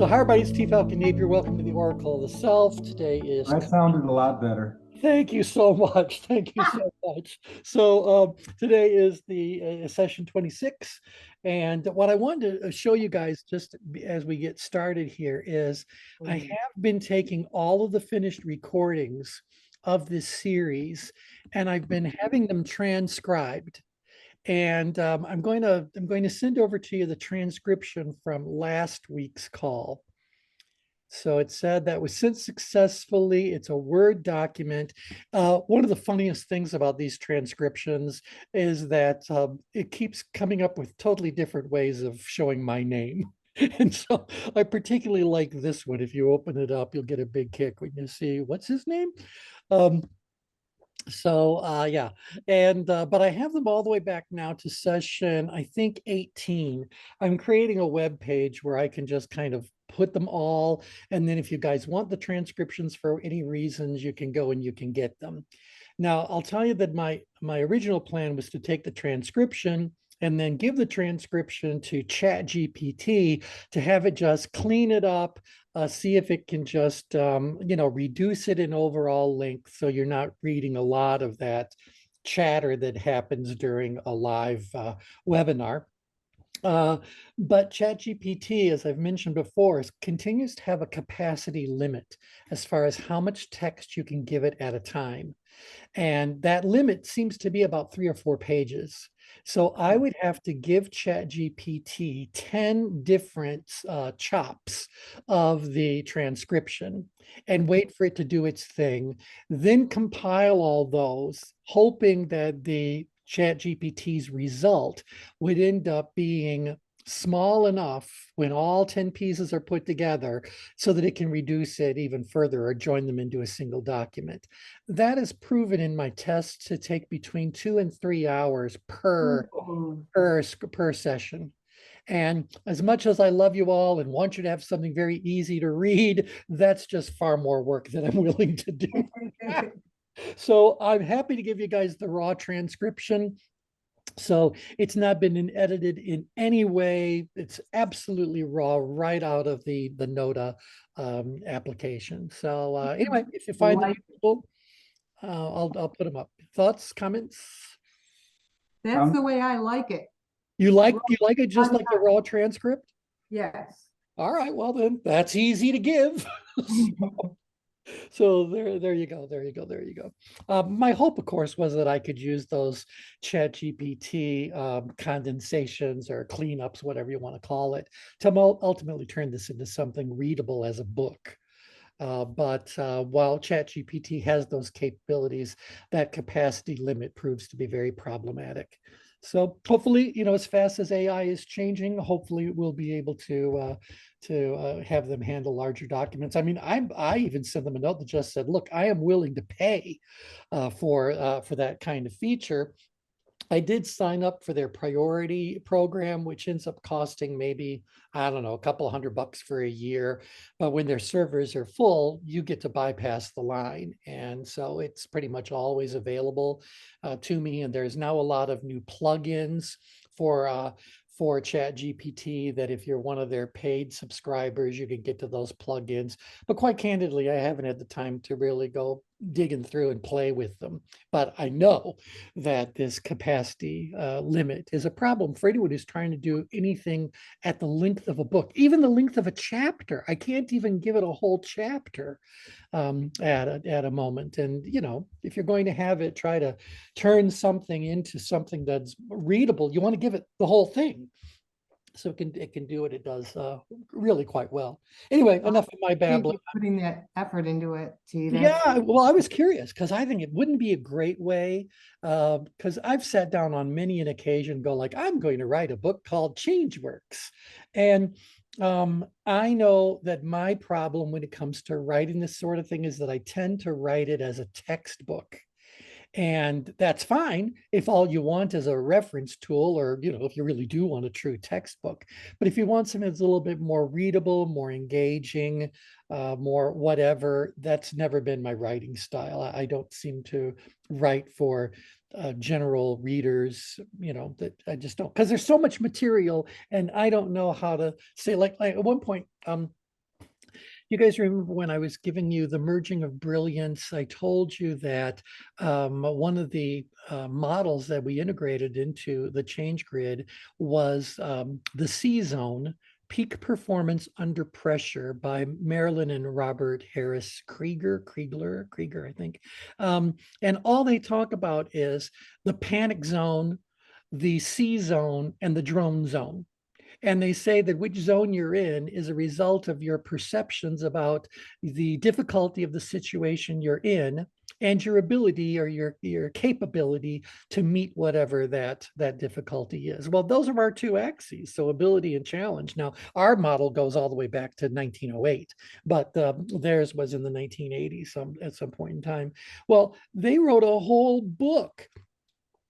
So hi everybody, it's T Falcon Napier. Welcome to the Oracle of the Self. Today is, That sounded a lot better. thank you so much. Thank you so much. So today is the session 26. And what I wanted to show you guys just as we get started here is I have been taking all of the finished recordings of this series and I've been having them transcribed. And I'm going to send over to you the transcription from last week's call. So it said that was sent successfully. It's a Word document. One of the funniest things about these transcriptions is that it keeps coming up with totally different ways of showing my name. And so I particularly like this one. If you open it up, you'll get a big kick when you see what's his name. Um, yeah, and but I have them all the way back now to session, I think 18. I'm creating a web page where I can just kind of put them all, and then if you guys want the transcriptions for any reasons, you can go and you can get them. Now, I'll tell you that my original plan was to take the transcription and then give the transcription to ChatGPT to have it just clean it up, see if it can just, reduce it in overall length so you're not reading a lot of that chatter that happens during a live webinar. But ChatGPT, as I've mentioned before, continues to have a capacity limit as far as how much text you can give it at a time. And that limit seems to be about 3 or 4 pages. So I would have to give ChatGPT 10 different chops of the transcription and wait for it to do its thing, then compile all those, hoping that the ChatGPT's result would end up being small enough when all 10 pieces are put together so that it can reduce it even further or join them into a single document. That is proven in my tests to take between 2 and 3 hours per session. And as much as I love you all and want you to have something very easy to read, that's just far more work than I'm willing to do. So I'm happy to give you guys the raw transcription. So it's not been edited in any way. It's absolutely raw right out of the Nota application. So anyway, if you find them useful, I'll put them up. Thoughts, comments? That's the way I like it. You like it just like the raw transcript? Yes. All right, well then that's easy to give. So there you go. My hope, of course, was that I could use those ChatGPT condensations or cleanups, whatever you want to call it, to ultimately turn this into something readable as a book. But while ChatGPT has those capabilities, that capacity limit proves to be very problematic. So hopefully, as fast as AI is changing, hopefully we'll be able to have them handle larger documents. I mean, I even sent them a note that just said, "Look, I am willing to pay for that kind of feature." I did sign up for their priority program, which ends up costing maybe, I don't know, a couple of $100 for a year. But when their servers are full, you get to bypass the line. And so it's pretty much always available to me. And there's now a lot of new plugins for ChatGPT that if you're one of their paid subscribers, you can get to those plugins. But quite candidly, I haven't had the time to really go digging through and play with them. But I know that this capacity limit is a problem for anyone who's trying to do anything at the length of a book, even the length of a chapter. I can't even give it a whole chapter at a moment. And, if you're going to have it try to turn something into something that's readable, you want to give it the whole thing. So it can do what it does really quite well. Anyway, enough of my babbling. Putting that effort into it, T. Yeah, well, I was curious because I think it wouldn't be a great way, because I've sat down on many an occasion, go like, I'm going to write a book called Changeworks. And I know that my problem when it comes to writing this sort of thing is that I tend to write it as a textbook. And that's fine if all you want is a reference tool, or, if you really do want a true textbook. But if you want something that's a little bit more readable, more engaging, more whatever, that's never been my writing style. I don't seem to write for general readers, that I just don't, because there's so much material and I don't know how to say, like at one point, You guys remember when I was giving you the merging of brilliance, I told you that one of the models that we integrated into the change grid was the C zone, Peak Performance Under Pressure by Marilyn and Robert Harris Krieger, I think. And all they talk about is the panic zone, the C zone, and the drone zone. And they say that which zone you're in is a result of your perceptions about the difficulty of the situation you're in and your ability or your capability to meet whatever that difficulty is. Well, those are our two axes, so ability and challenge. Now, our model goes all the way back to 1908, but theirs was in the 1980s at some point in time. Well, they wrote a whole book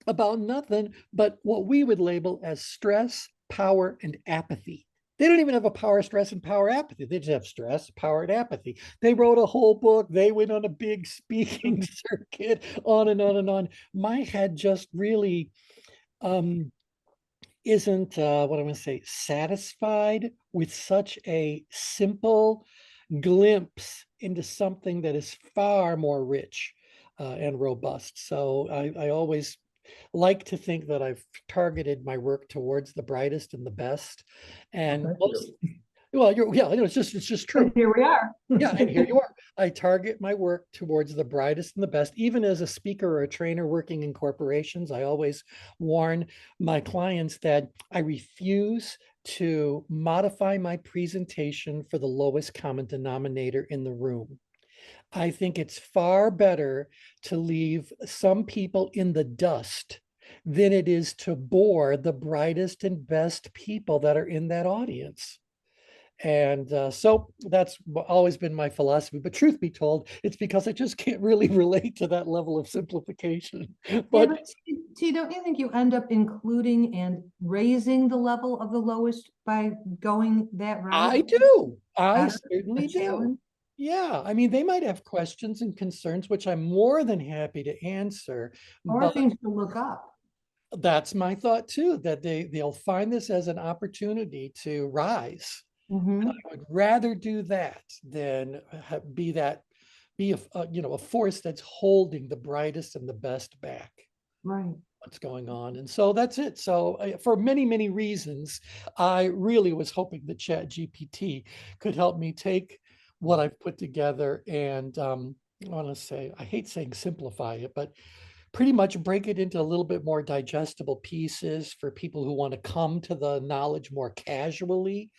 about nothing but what we would label as stress, power, and apathy. They don't even have a power, stress, and power apathy. They just have stress, power, and apathy. They wrote a whole book. They went on a big speaking circuit, on and on and on. My head just really isn't, what I'm going to say, satisfied with such a simple glimpse into something that is far more rich and robust. So I always like to think that I've targeted my work towards the brightest and the best. And well, yeah, it's just true. Here we are. Yeah, and here you are. I target my work towards the brightest and the best. Even as a speaker or a trainer working in corporations, I always warn my clients that I refuse to modify my presentation for the lowest common denominator in the room. I think it's far better to leave some people in the dust than it is to bore the brightest and best people that are in that audience. And so that's always been my philosophy. But truth be told, it's because I just can't really relate to that level of simplification. But T, don't you think you end up including and raising the level of the lowest by going that route? I do. I That's certainly a do. challenge. Yeah, I mean, they might have questions and concerns, which I'm more than happy to answer. Or But things to look up. that's my thought too, that they'll find this as an opportunity to rise. Mhm. I would rather do that than be a force that's holding the brightest and the best back. Right. What's going on. And so that's it. So for many, many reasons, I really was hoping that Chat GPT could help me take what I've put together and I want to say, I hate saying simplify it, but pretty much break it into a little bit more digestible pieces for people who want to come to the knowledge more casually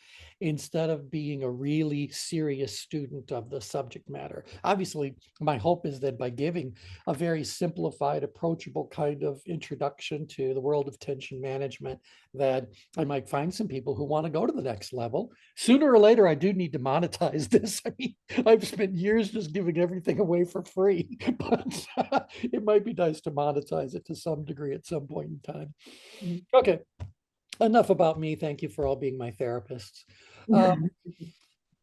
instead of being a really serious student of the subject matter. Obviously, my hope is that by giving a very simplified, approachable kind of introduction to the world of tension management, that I might find some people who want to go to the next level. Sooner or later, I do need to monetize this. I mean, I've spent years just giving everything away for free, but it might be nice to monetize it to some degree at some point in time. Okay, enough about me. Thank you for all being my therapists.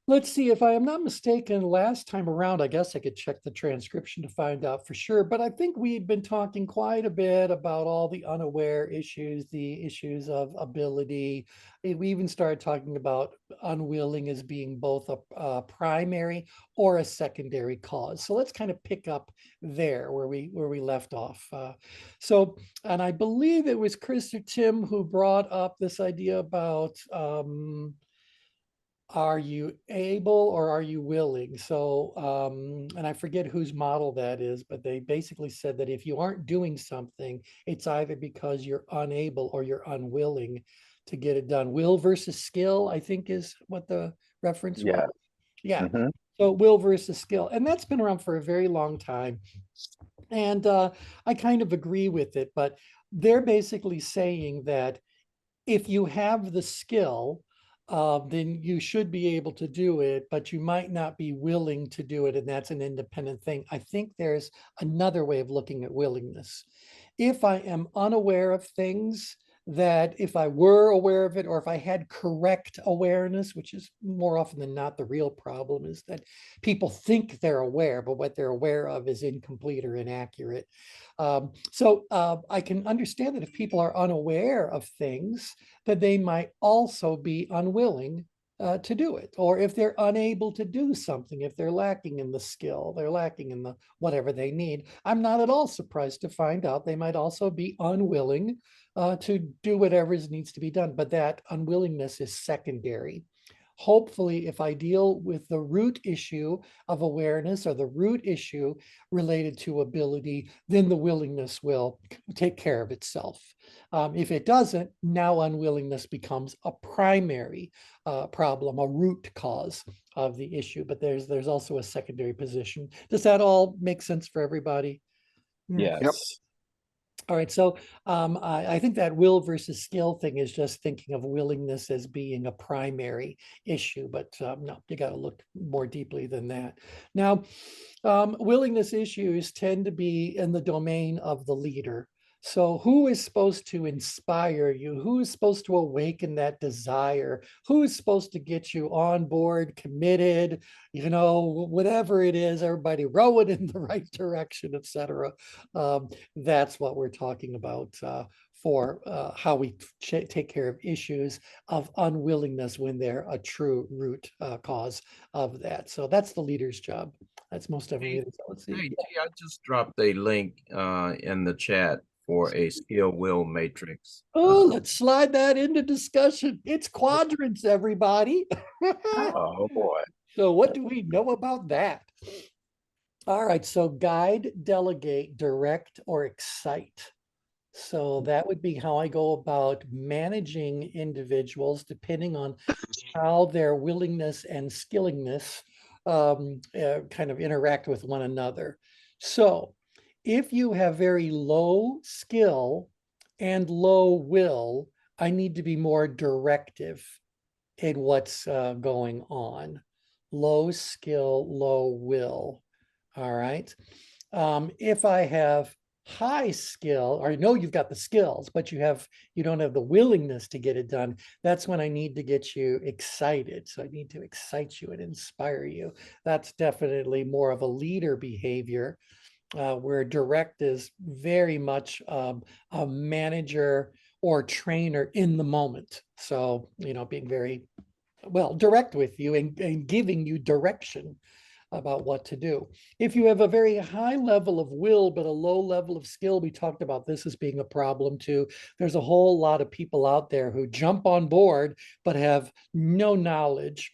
Let's see, if I am not mistaken, last time around, I guess I could check the transcription to find out for sure, but I think we'd been talking quite a bit about all the unaware issues, the issues of ability. We even started talking about unwilling as being both a primary or a secondary cause. So let's kind of pick up there where we left off. And I believe it was Chris or Tim who brought up this idea about are you able or are you willing? So, and I forget whose model that is, but they basically said that if you aren't doing something, it's either because you're unable or you're unwilling to get it done. Will versus skill, I think, is what the reference was. Yeah. Mhm. So will versus skill. And that's been around for a very long time. And I kind of agree with it, but they're basically saying that if you have the skill, then you should be able to do it, but you might not be willing to do it. And that's an independent thing. I think there's another way of looking at willingness. If I am unaware of things, that if I were aware of it, or if I had correct awareness, which is more often than not the real problem, is that people think they're aware, but what they're aware of is incomplete or inaccurate. I can understand that if people are unaware of things, that they might also be unwilling to do it, or if they're unable to do something, if they're lacking in the skill, they're lacking in the whatever they need. I'm not at all surprised to find out they might also be unwilling to do whatever needs to be done, but that unwillingness is secondary. Hopefully, if I deal with the root issue of awareness or the root issue related to ability, then the willingness will take care of itself. If it doesn't, now unwillingness becomes a primary problem, a root cause of the issue. But there's also a secondary position. Does that all make sense for everybody? Yes. Yep. All right, so I think that will versus skill thing is just thinking of willingness as being a primary issue, but no, you got to look more deeply than that. Now, willingness issues tend to be in the domain of the leader. So who is supposed to inspire you? Who is supposed to awaken that desire? Who is supposed to get you on board, committed, whatever it is, everybody row it in the right direction, etc. That's what we're talking about for how we take care of issues of unwillingness when they're a true root cause of that. So that's the leader's job. That's most every. Let's see. Hey, T, I just dropped a link in the chat for a skill will matrix. Oh, let's slide that into discussion. It's quadrants, everybody. Oh boy. So what do we know about that? All right, so guide, delegate, direct, or excite. So that would be how I go about managing individuals depending on how their willingness and skillingness kind of interact with one another. So if you have very low skill and low will, I need to be more directive in what's going on. Low skill, low will. All right. If I have high skill, or I know you've got the skills, but you don't have the willingness to get it done, that's when I need to get you excited. So I need to excite you and inspire you. That's definitely more of a leader behavior, where direct is very much a manager or trainer in the moment. So, being very well direct with you and giving you direction about what to do. If you have a very high level of will, but a low level of skill, we talked about this as being a problem too. There's a whole lot of people out there who jump on board, but have no knowledge,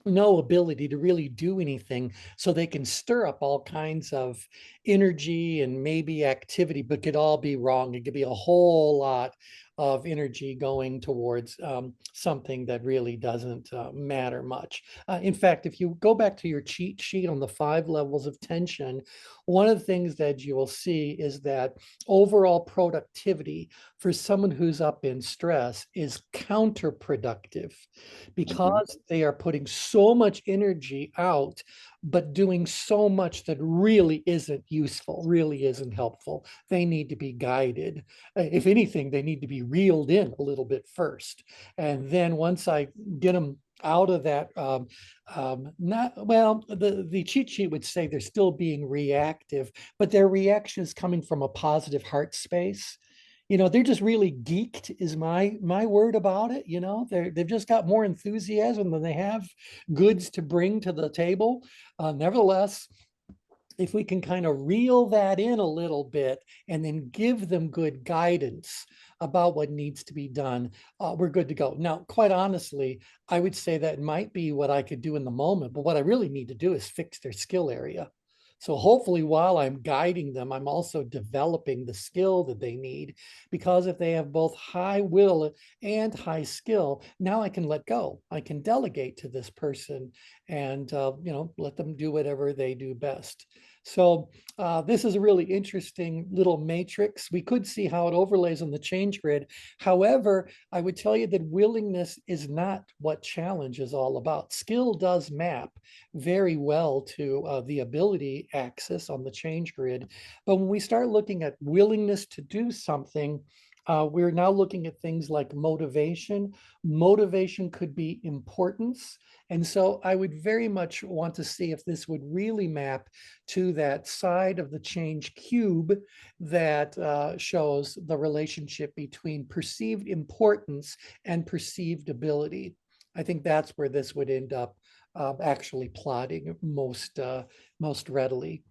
no ability to really do anything, so they can stir up all kinds of energy and maybe activity, but could all be wrong. It could be a whole lot of energy going towards something that really doesn't matter much. In fact, if you go back to your cheat sheet on the 5 levels of tension, one of the things that you will see is that overall productivity for someone who's up in stress is counterproductive, because they are putting so much energy out, but doing so much that really isn't useful, really isn't helpful. They need to be guided. If anything, they need to be reeled in a little bit first. And then once I get them out of that, the cheat sheet would say they're still being reactive, but their reaction is coming from a positive heart space. They're just really geeked is my word about it. They've just got more enthusiasm than they have goods to bring to the table. Nevertheless, if we can kind of reel that in a little bit and then give them good guidance about what needs to be done, we're good to go. Now, quite honestly, I would say that might be what I could do in the moment, but what I really need to do is fix their skill area. So hopefully while I'm guiding them, I'm also developing the skill that they need, because if they have both high will and high skill, now I can let go. I can delegate to this person and, let them do whatever they do best. So this is a really interesting little matrix. We could see how it overlays on the change grid. However, I would tell you that willingness is not what challenge is all about. Skill does map very well to the ability axis on the change grid. But when we start looking at willingness to do something, we're now looking at things like motivation. Motivation could be importance. And so I would very much want to see if this would really map to that side of the change cube that shows the relationship between perceived importance and perceived ability. I think that's where this would end up actually plotting most readily.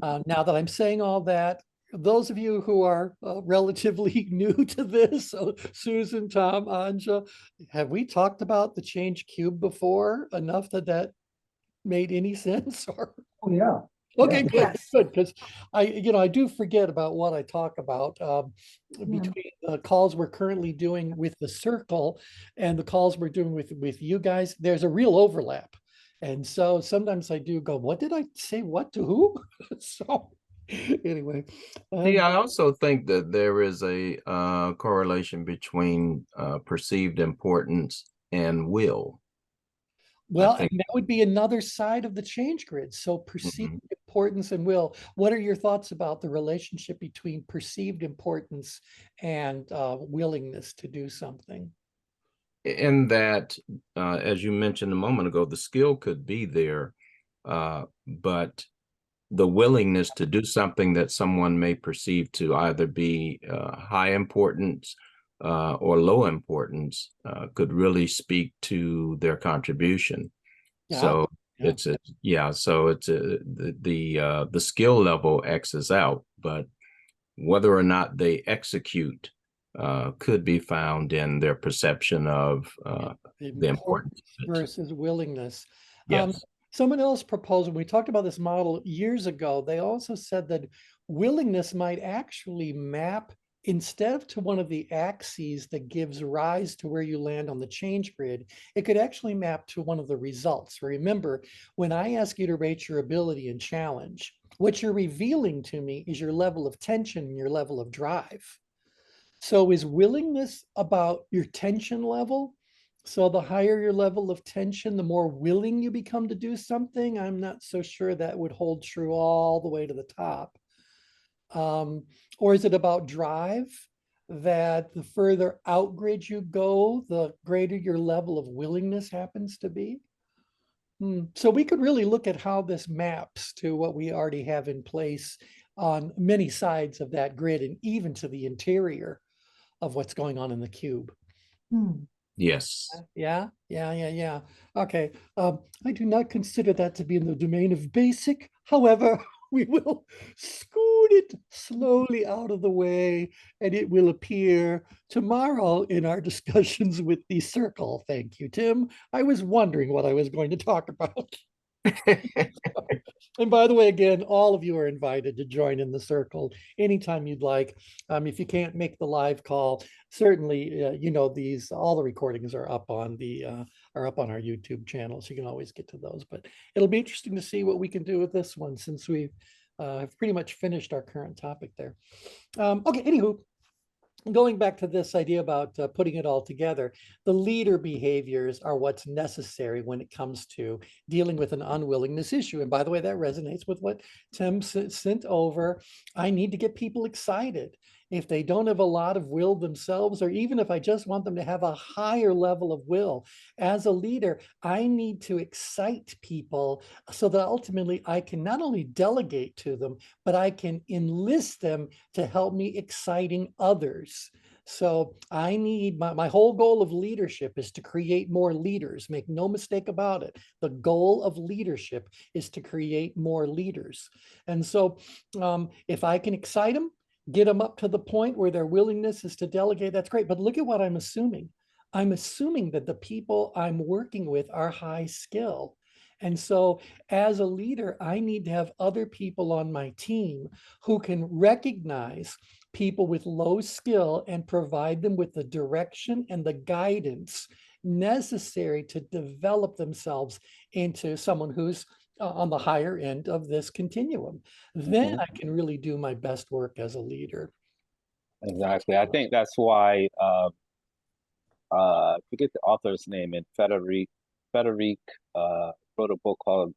Now that I'm saying all that, those of you who are relatively new to this, Susan, Tom, Anja, have we talked about the change cube before enough that made any sense? Or Oh, yeah. okay, Yeah. good, Yes. good, because I do forget about what I talk about between the calls we're currently doing with the circle and the calls we're doing with you guys. There's a real overlap, and so sometimes I do go, "What did I say? What to who?" So anyway, Yeah, I also think that there is a correlation between perceived importance and will. well, think- and that would be another side of the change grid. So perceived importance and will. What are your thoughts about the relationship between perceived importance and willingness to do something? In that, as you mentioned a moment ago, the skill could be there, but the willingness to do something that someone may perceive to either be high importance or low importance could really speak to their contribution. Yeah, So yeah. the skill level X's out, but whether or not they execute could be found in their perception of the importance of it. versus willingness. Yes. Someone else proposed, when we talked about this model years ago, they also said that willingness might actually map instead of to one of the axes that gives rise to where you land on the change grid, it could actually map to one of the results. Remember, when I ask you to rate your ability and challenge, what you're revealing to me is your level of tension and your level of drive. So is willingness about your tension level? So the higher your level of tension, the more willing you become to do something. I'm not so sure that would hold true all the way to the top. Or is it about drive? That the further out grid you go, the greater your level of willingness happens to be? So we could really look at how this maps to what we already have in place on many sides of that grid and even to the interior of what's going on in the cube. Yes. Yeah. Okay. I do not consider that to be in the domain of basic. However, we will scoot it slowly out of the way and it will appear tomorrow in our discussions with the circle. Thank you, Tim. I was wondering what I was going to talk about. And by the way, again, all of you are invited to join in the circle anytime you'd like. If you can't make the live call, certainly, all the recordings are up on our YouTube channel, so you can always get to those. But it'll be interesting to see what we can do with this one since we have pretty much finished our current topic there. Okay, anywho, going back to this idea about putting it all together, the leader behaviors are what's necessary when it comes to dealing with an unwillingness issue. And by the way, that resonates with what Tim sent over. I need to get people excited. If they don't have a lot of will themselves, or even if I just want them to have a higher level of will, as a leader, I need to excite people so that ultimately I can not only delegate to them, but I can enlist them to help me exciting others. So I need my whole goal of leadership is to create more leaders. Make no mistake about it. The goal of leadership is to create more leaders. And so if I can excite them, get them up to the point where their willingness is to delegate, that's great. But look at what I'm assuming. I'm assuming that the people I'm working with are high skill. And so as a leader, I need to have other people on my team who can recognize people with low skill and provide them with the direction and the guidance necessary to develop themselves into someone who's on the higher end of this continuum. Then I can really do my best work as a leader. Exactly. I think that's why I forget the author's name, and Frederick wrote a book called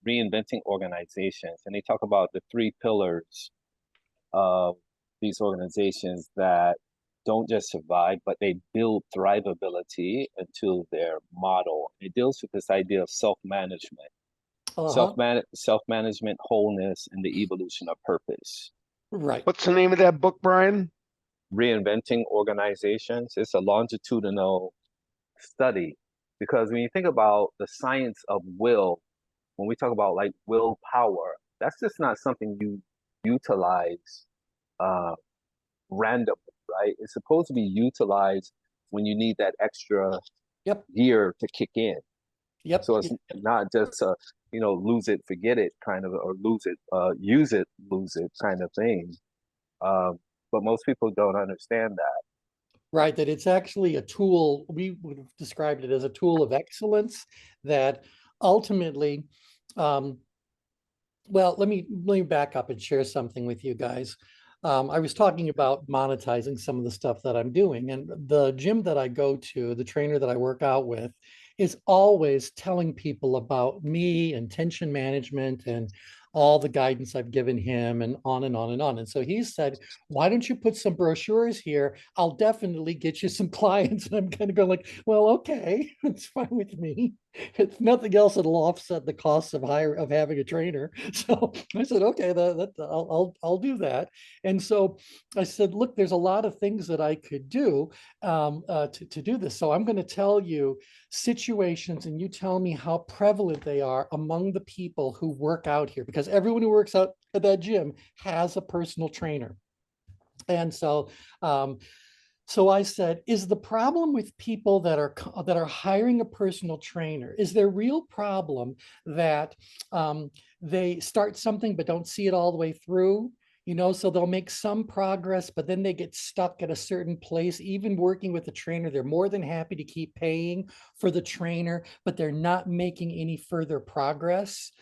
Reinventing Organizations, and they talk about the three pillars of these organizations that don't just survive, but they build thrivability into their model. It deals with this idea of self-management. Self-management, wholeness, and the evolution of purpose. Right. What's the name of that book, Brian? Reinventing Organizations. It's a longitudinal study, because when you think about the science of will, when we talk about like willpower, that's just not something you utilize uh, randomly, right? It's supposed to be utilized when you need that extra Yep. gear to kick in. Yep. So it's not just a, lose it, forget it kind of, or lose it, use it, lose it kind of thing. But most people don't understand that. Right, that it's actually a tool. We would have described it as a tool of excellence that ultimately, well, let me back up and share something with you guys. I was talking about monetizing some of the stuff that I'm doing, and the gym that I go to, the trainer that I work out with, is always telling people about me and tension management and all the guidance I've given him and on and on and on. And so he said, why don't you put some brochures here? I'll definitely get you some clients. And I'm kind of going like, well, okay, it's fine with me. If nothing else, it'll offset the costs of having a trainer. So I said, okay, I'll do that. And so I said, look, there's a lot of things that I could do to do this. So I'm going to tell you situations, and you tell me how prevalent they are among the people who work out here, because everyone who works out at that gym has a personal trainer. And so so I said, is the problem with people that are hiring a personal trainer, is their real problem that they start something but don't see it all the way through? So they'll make some progress, but then they get stuck at a certain place. Even working with a trainer, they're more than happy to keep paying for the trainer, but they're not making any further progress,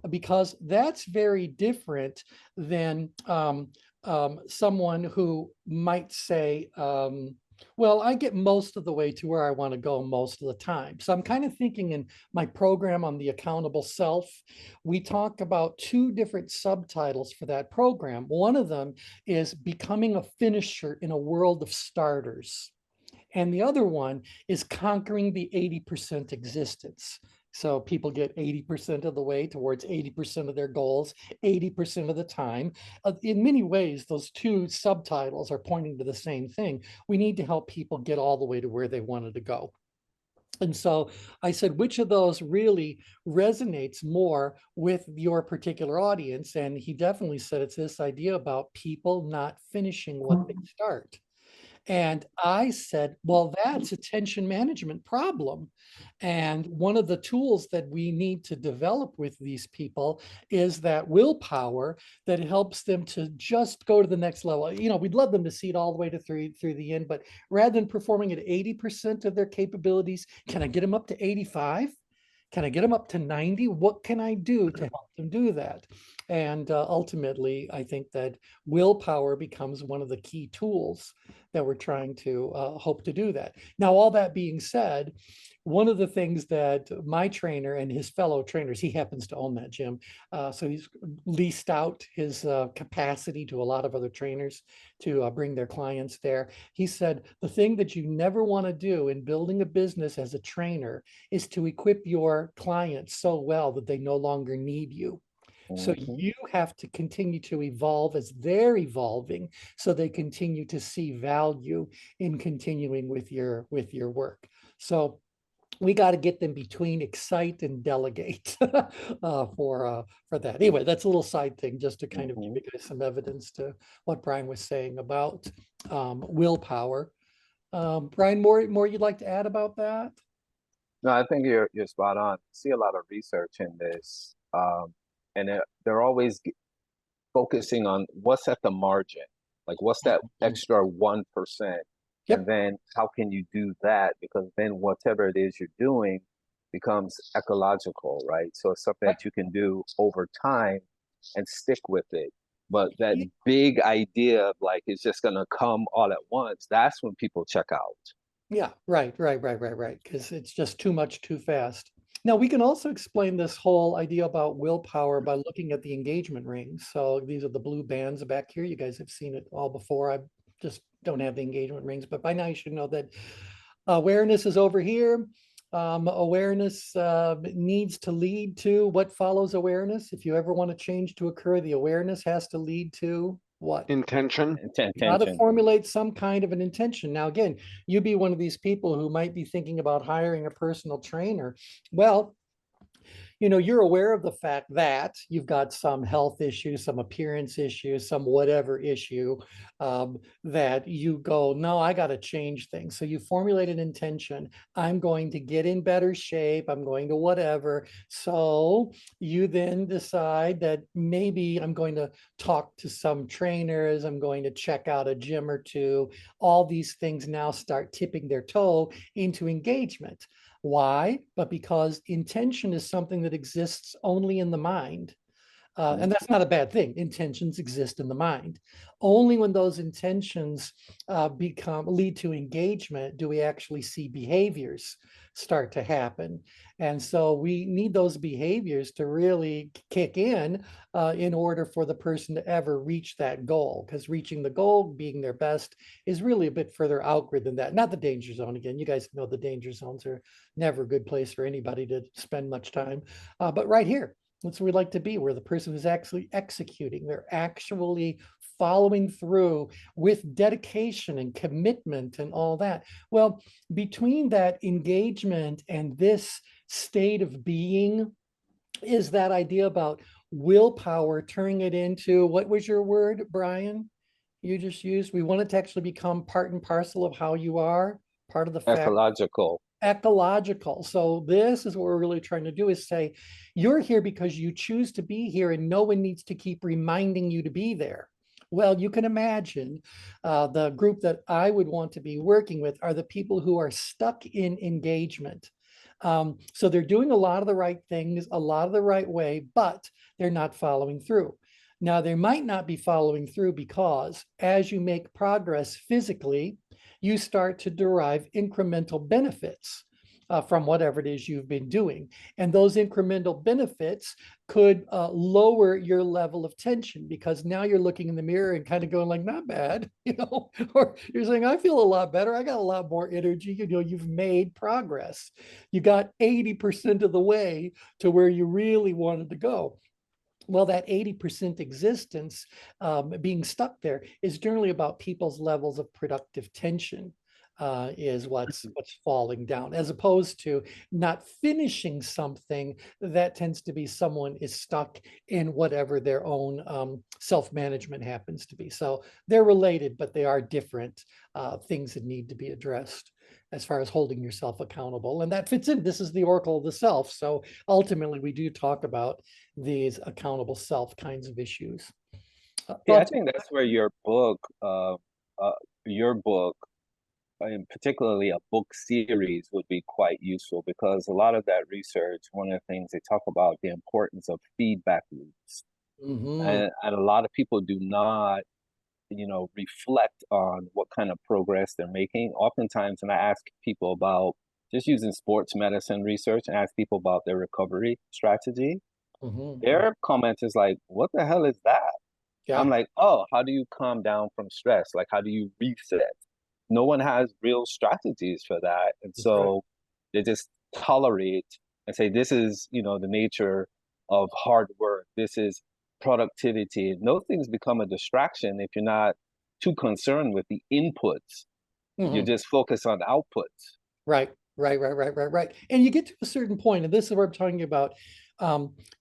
because that's very different than someone who might say, well, I get most of the way to where I want to go most of the time. So I'm kind of thinking in my program on the accountable self, we talk about two different subtitles for that program. One of them is becoming a finisher in a world of starters. And the other one is conquering the 80% existence. So people get 80% of the way towards 80% of their goals, 80% of the time. In many ways, those two subtitles are pointing to the same thing. We need to help people get all the way to where they wanted to go. And so I said, which of those really resonates more with your particular audience? And he definitely said it's this idea about people not finishing what they start. And I said, well, that's a tension management problem. And one of the tools that we need to develop with these people is that willpower that helps them to just go to the next level. We'd love them to see it all the way to through the end, but rather than performing at 80% of their capabilities, can I get them up to 85? Can I get them up to 90? What can I do to help them do that? And ultimately, I think that willpower becomes one of the key tools that we're trying to hope to do that. Now, all that being said, one of the things that my trainer and his fellow trainers, he happens to own that gym, so he's leased out his capacity to a lot of other trainers to bring their clients there. He said, the thing that you never want to do in building a business as a trainer is to equip your clients so well that they no longer need you. So you have to continue to evolve as they're evolving, so they continue to see value in continuing with your work. So we got to get them between excite and delegate for that. Anyway, that's a little side thing just to kind of give you guys some evidence to what Brian was saying about willpower. Brian, more you'd like to add about that? No, I think you're spot on. I see a lot of research in this, and they're always focusing on what's at the margin, like what's that extra 1%, Yep. and then how can you do that? Because then whatever it is you're doing becomes ecological, right? So it's something that you can do over time and stick with it. But that big idea of like it's just gonna come all at once, that's when people check out. Yeah, right. Because it's just too much too fast. Now, we can also explain this whole idea about willpower by looking at the engagement rings. So these are the blue bands back here. You guys have seen it all before. I just don't have the engagement rings, but by now you should know that awareness is over here. Awareness needs to lead to what follows awareness. If you ever want a change to occur, the awareness has to lead to What? Intention. Got to Intention. formulate some kind of an intention. Now, again, you be one of these people who might be thinking about hiring a personal trainer. Well, you're aware of the fact that you've got some health issue, some appearance issue, some whatever issue, that you go, no, I got to change things. So you formulate an intention. I'm going to get in better shape. I'm going to whatever. So you then decide that maybe I'm going to talk to some trainers. I'm going to check out a gym or two. All these things now start tipping their toe into engagement. Why? But because intention is something that exists only in the mind. And that's not a bad thing. Intentions exist in the mind. Only when those intentions lead to engagement do we actually see behaviors start to happen. And so we need those behaviors to really kick in order for the person to ever reach that goal. Because reaching the goal, being their best, is really a bit further outward than that. Not the danger zone. Again, you guys know the danger zones are never a good place for anybody to spend much time. But right here, that's where we like to be, where the person is actually executing, they're actually following through with dedication and commitment and all that. Well, between that engagement and this state of being is that idea about willpower, turning it into, what was your word, Brian? You just used, we want it to actually become part and parcel of how you are, part of the fact. Ecological. So this is what we're really trying to do, is say, you're here because you choose to be here and no one needs to keep reminding you to be there. Well, you can imagine the group that I would want to be working with are the people who are stuck in engagement. So they're doing a lot of the right things, a lot of the right way, but they're not following through. Now, they might not be following through because as you make progress physically, you start to derive incremental benefits from whatever it is you've been doing. And those incremental benefits could lower your level of tension, because now you're looking in the mirror and kind of going like, not bad, or you're saying, I feel a lot better. I got a lot more energy. You've made progress. You got 80% of the way to where you really wanted to go. Well, that 80% existence being stuck there is generally about people's levels of productive tension is what's falling down, as opposed to not finishing something. That tends to be someone is stuck in whatever their own self-management happens to be. So they're related, but they are different things that need to be addressed as far as holding yourself accountable. And that fits in. This is the oracle of the self. So ultimately, we do talk about these accountable self kinds of issues. Yeah, I think that's where your book, and particularly a book series, would be quite useful, because a lot of that research, one of the things they talk about, the importance of feedback loops. And a lot of people do not reflect on what kind of progress they're making. Oftentimes when I ask people about, just using sports medicine research, and ask people about their recovery strategy, their comment is like, what the hell is that? Yeah. I'm like, oh, how do you calm down from stress? Like, how do you reset? No one has real strategies for that. And so they just tolerate and say, this is, the nature of hard work. This is productivity. And those things become a distraction if you're not too concerned with the inputs. You're just focused on outputs. Right. And you get to a certain point, and this is where I'm talking about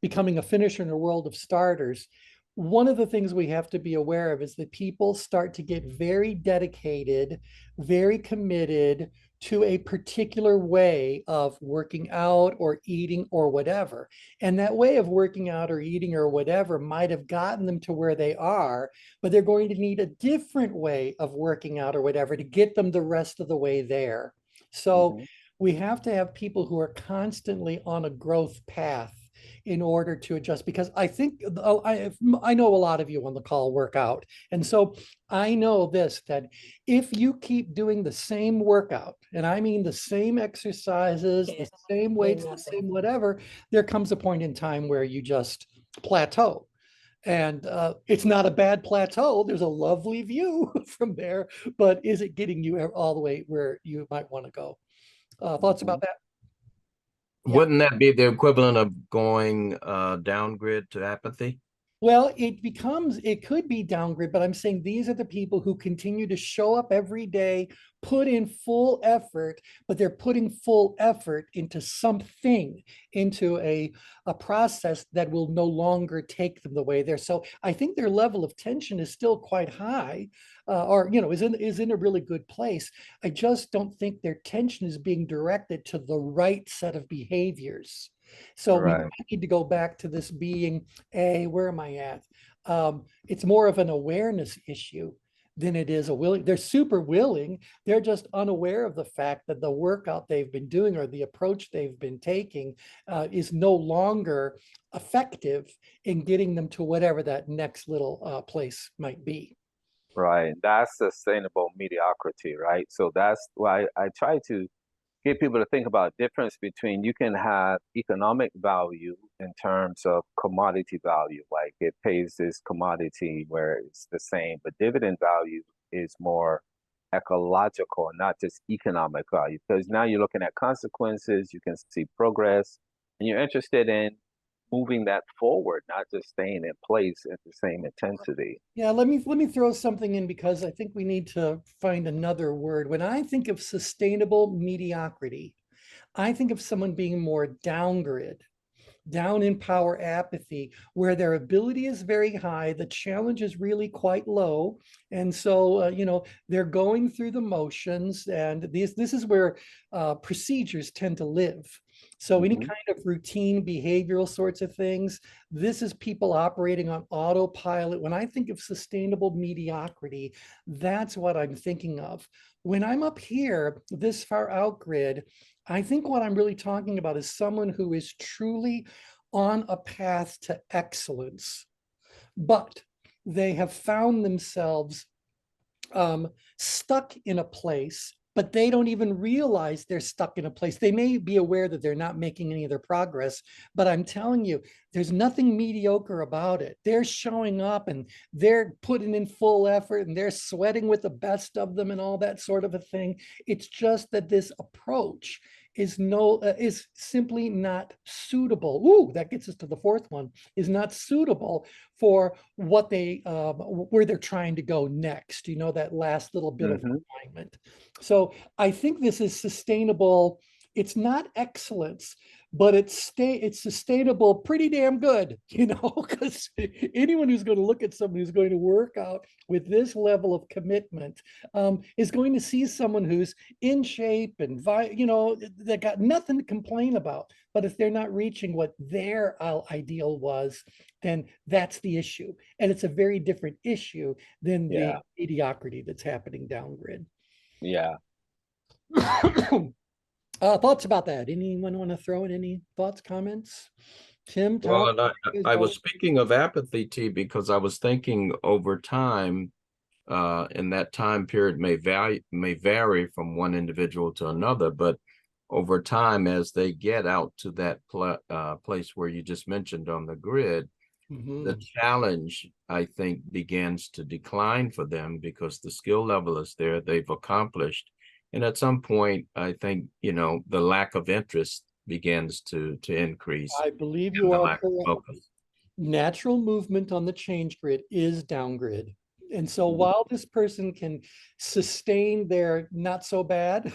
becoming a finisher in a world of starters. One of the things we have to be aware of is that people start to get very dedicated, very committed to a particular way of working out or eating or whatever. And that way of working out or eating or whatever might have gotten them to where they are, but they're going to need a different way of working out or whatever to get them the rest of the way there. So we have to have people who are constantly on a growth path in order to adjust, because I think I know a lot of you on the call work out. And so I know this, that if you keep doing the same workout, and I mean the same exercises, the same weights, the same whatever, there comes a point in time where you just plateau. And it's not a bad plateau. There's a lovely view from there, but is it getting you all the way where you might want to go? Thoughts about that? Wouldn't that be the equivalent of going down grid to apathy? Well, it could be downgrade, but I'm saying these are the people who continue to show up every day, put in full effort, but they're putting full effort into something, into a process that will no longer take them the way they're. So I think their level of tension is still quite high, or, is in a really good place. I just don't think their tension is being directed to the right set of behaviors. So we Right. might need to go back to this being where am I at? It's more of an awareness issue than it is a willing. They're super willing. They're just unaware of the fact that the workout they've been doing or the approach they've been taking is no longer effective in getting them to whatever that next little place might be. Right. That's sustainable mediocrity, right? So that's why I try to get people to think about difference between you can have economic value in terms of commodity value, like it pays this commodity where it's the same, but dividend value is more ecological, not just economic value, because now you're looking at consequences, you can see progress, and you're interested in moving that forward, not just staying in place at the same intensity. Yeah, let me throw something in because I think we need to find another word. When I think of sustainable mediocrity, I think of someone being more downgrid, down in power apathy, where their ability is very high, the challenge is really quite low. And so, they're going through the motions, and this is where procedures tend to live. So any Mhm. kind of routine behavioral sorts of things, this is people operating on autopilot. When I think of sustainable mediocrity, that's what I'm thinking of. When I'm up here, this far out grid, I think what I'm really talking about is someone who is truly on a path to excellence, but they have found themselves stuck in a place, but they don't even realize they're stuck in a place. They may be aware that they're not making any of their progress, but I'm telling you, there's nothing mediocre about it. They're showing up and they're putting in full effort and they're sweating with the best of them and all that sort of a thing. It's just that this approach is simply not suitable. Ooh, that gets us to the fourth one, is not suitable for what where they're trying to go next, that last little bit of Mhm. refinement. So I think this is sustainable. It's not excellence, but it's sustainable pretty damn good, because anyone who's going to look at someone who's going to work out with this level of commitment is going to see someone who's in shape and they got nothing to complain about. But if they're not reaching what their ideal was, then that's the issue. And it's a very different issue than the Yeah. mediocrity that's happening downgrade. Yeah. Thoughts about that? Anyone want to throw in any thoughts, comments? Tim, Tom? Well, and I was speaking of apathy, T, because I was thinking over time, and that time period may vary from one individual to another, but over time, as they get out to that place where you just mentioned on the grid, the challenge, I think, begins to decline for them because the skill level is there, they've accomplished. And at some point, I think, the lack of interest begins to increase I believe and you the are lack of correct. focus. Natural movement on the change grid is downgrid. And so while this person can sustain their not so bad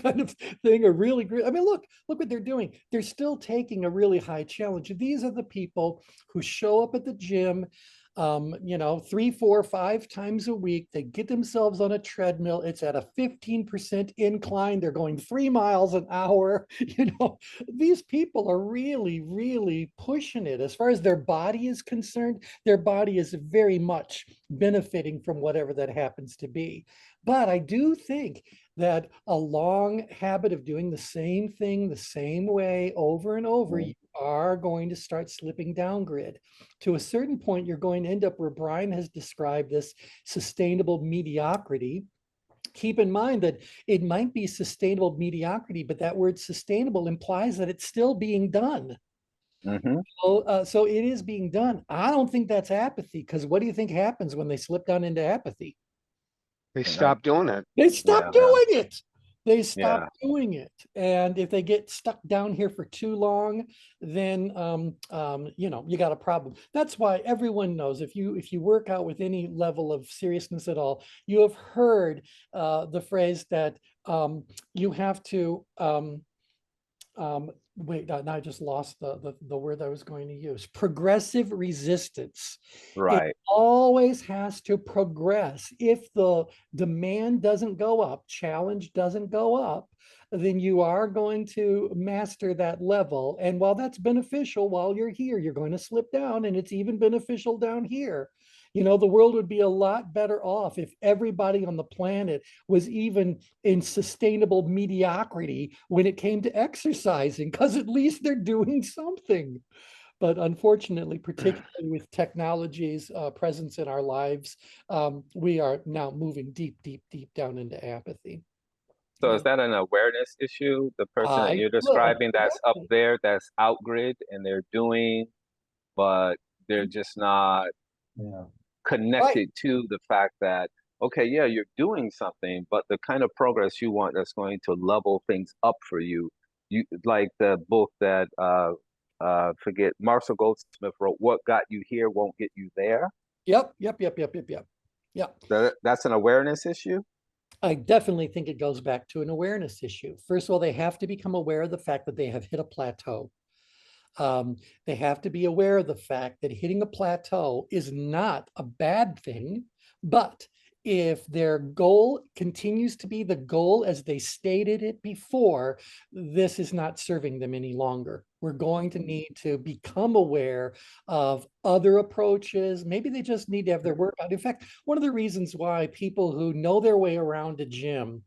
kind of thing, or really great, I mean, look what they're doing. They're still taking a really high challenge. These are the people who show up at the gym, 3, 4, 5 times a week. They get themselves on a treadmill. It's at a 15% incline. They're going 3 miles an hour. These people are really, really pushing it. As far as their body is concerned, their body is very much benefiting from whatever that happens to be. But I do think that a long habit of doing the same thing the same way over and over, you are going to start slipping down grid. To a certain point, you're going to end up where Brian has described this sustainable mediocrity. Keep in mind that it might be sustainable mediocrity, but that word sustainable implies that it's still being done. Mhm. So it is being done. I don't think that's apathy, because what do you think happens when they slip down into apathy? They stopped doing it. They stop Yeah. doing it. they stop Yeah. doing it. And if they get stuck down here for too long, then you got a problem. That's why everyone knows if you work out with any level of seriousness at all, you have heard the phrase that you have to wait, now I just lost the word I was going to use. Progressive resistance. It Right. always has to progress. If the demand doesn't go up, challenge doesn't go up, then you are going to master that level. And while that's beneficial while you're here, you're going to slip down, and it's even beneficial down here. The world would be a lot better off if everybody on the planet was even in sustainable mediocrity when it came to exercising, because at least they're doing something. But unfortunately, particularly with technology's presence in our lives, we are now moving deep, deep, deep down into apathy. So is that an awareness issue? The person that you're Well, describing that's up there, that's out grid, and they're doing, but they're just not right. connected to the fact that, okay, yeah, you're doing something, but the kind of progress you want that's going to level things up for you. You like the book that forget Marshall Goldsmith wrote, "What got you here won't get you there." Yep. Yep. That's an awareness issue. I definitely think it goes back to an awareness issue. First of all, they have to become aware of the fact that they have hit a plateau. They have to be aware of the fact that hitting a plateau is not a bad thing, but if their goal continues to be the goal as they stated it before, this is not serving them any longer. We're going to need to become aware of other approaches. Maybe they just need to have their workout. In fact, one of the reasons why people who know their way around a gym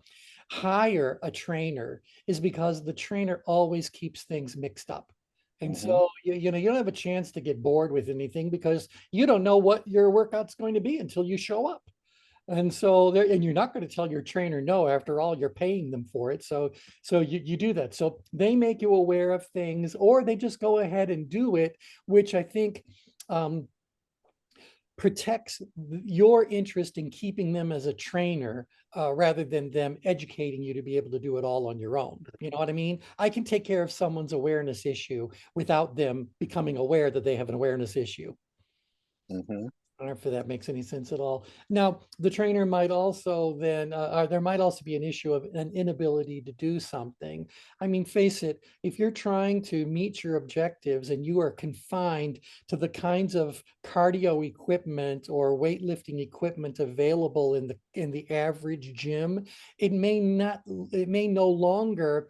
hire a trainer is because the trainer always keeps things mixed up. And so, you don't have a chance to get bored with anything because you don't know what your workout's going to be until you show up. And so there, and you're not going to tell your trainer no, after all, you're paying them for it. So you do that. So they make you aware of things, or they just go ahead and do it, which I think protects your interest in keeping them as a trainer rather than them educating you to be able to do it all on your own. You know what I mean? I can take care of someone's awareness issue without them becoming aware that they have an awareness issue. I don't know if that makes any sense at all. Now, the trainer might also then, there might also be an issue of an inability to do something. I mean, face it, if you're trying to meet your objectives and you are confined to the kinds of cardio equipment or weightlifting equipment available in the average gym, it may no longer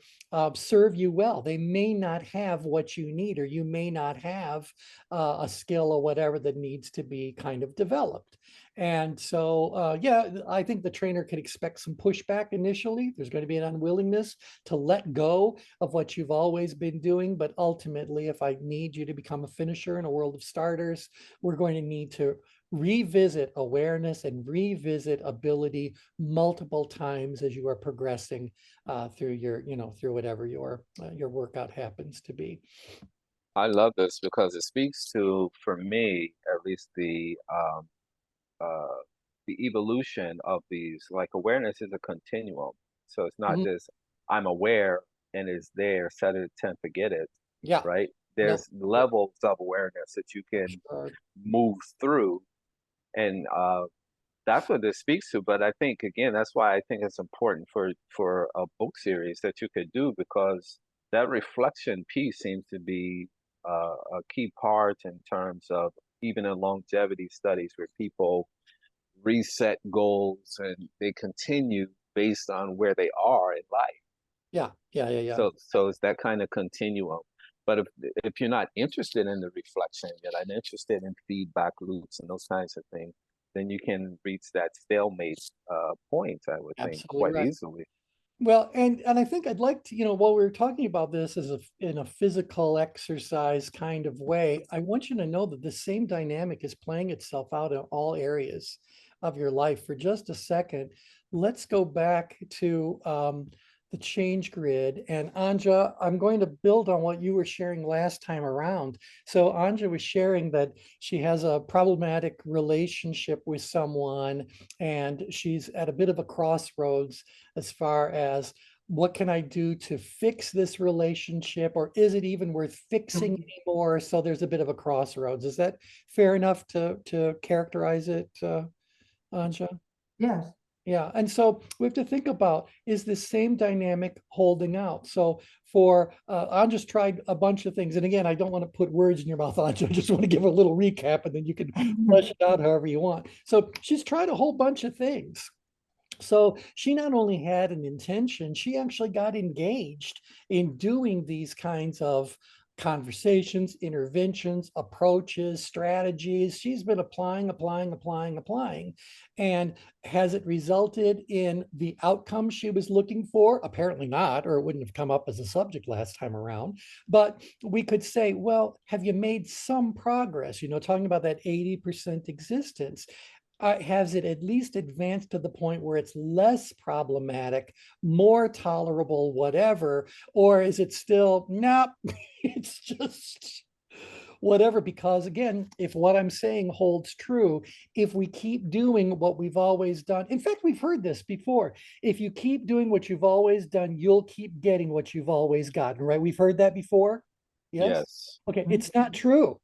serve you well. They may not have what you need, or you may not have a skill or whatever that needs to be kind of developed. And so, yeah, I think the trainer could expect some pushback initially. There's going to be an unwillingness to let go of what you've always been doing. But ultimately, if I need you to become a finisher in a world of starters, we're going to need to revisit awareness and revisit ability multiple times as you are progressing through through whatever your workout happens to be. I love this because it speaks to, for me, at least the evolution of these. Like awareness is a continuum, so it's not just I'm aware and it's there, set it, and forget it. Yeah. Right. There's levels of awareness that you can move through, and that's what this speaks to. But I think again, that's why I think it's important for a book series that you could do, because that reflection piece seems to be a key part in terms of even in longevity studies where people reset goals and they continue based on where they are in life. Yeah. So it's that kind of continuum. But if you're not interested in the reflection, you're not interested in feedback loops and those kinds of things, then you can reach that stalemate point, I would think, quite easily. Well, and I think I'd like to, while we were talking about this as in a physical exercise kind of way, I want you to know that the same dynamic is playing itself out in all areas of your life. For just a second, let's go back to the change grid. And Anja, I'm going to build on what you were sharing last time around. So Anja was sharing that she has a problematic relationship with someone, and she's at a bit of a crossroads as far as what can I do to fix this relationship, or is it even worth fixing anymore? So there's a bit of a crossroads. Is that fair enough to characterize it, Anja? Yes. Yeah, and so we have to think about, is this same dynamic holding out? So for Anja's tried a bunch of things, and again, I don't want to put words in your mouth, Anja. I just want to give a little recap, and then you can flesh it out however you want. So she's tried a whole bunch of things. So she not only had an intention, she actually got engaged in doing these kinds of conversations, interventions, approaches, strategies. She's been applying. And has it resulted in the outcome she was looking for? Apparently not, or it wouldn't have come up as a subject last time around. But we could say, well, have you made some progress? You know, talking about that 80% existence. Has it at least advanced to the point where it's less problematic, more tolerable, whatever? Or is it still, nope, it's just whatever? Because again, if what I'm saying holds true, if we keep doing what we've always done, in fact, we've heard this before. If you keep doing what you've always done, you'll keep getting what you've always gotten, right? We've heard that before. Yes. Yes. Okay. It's not true.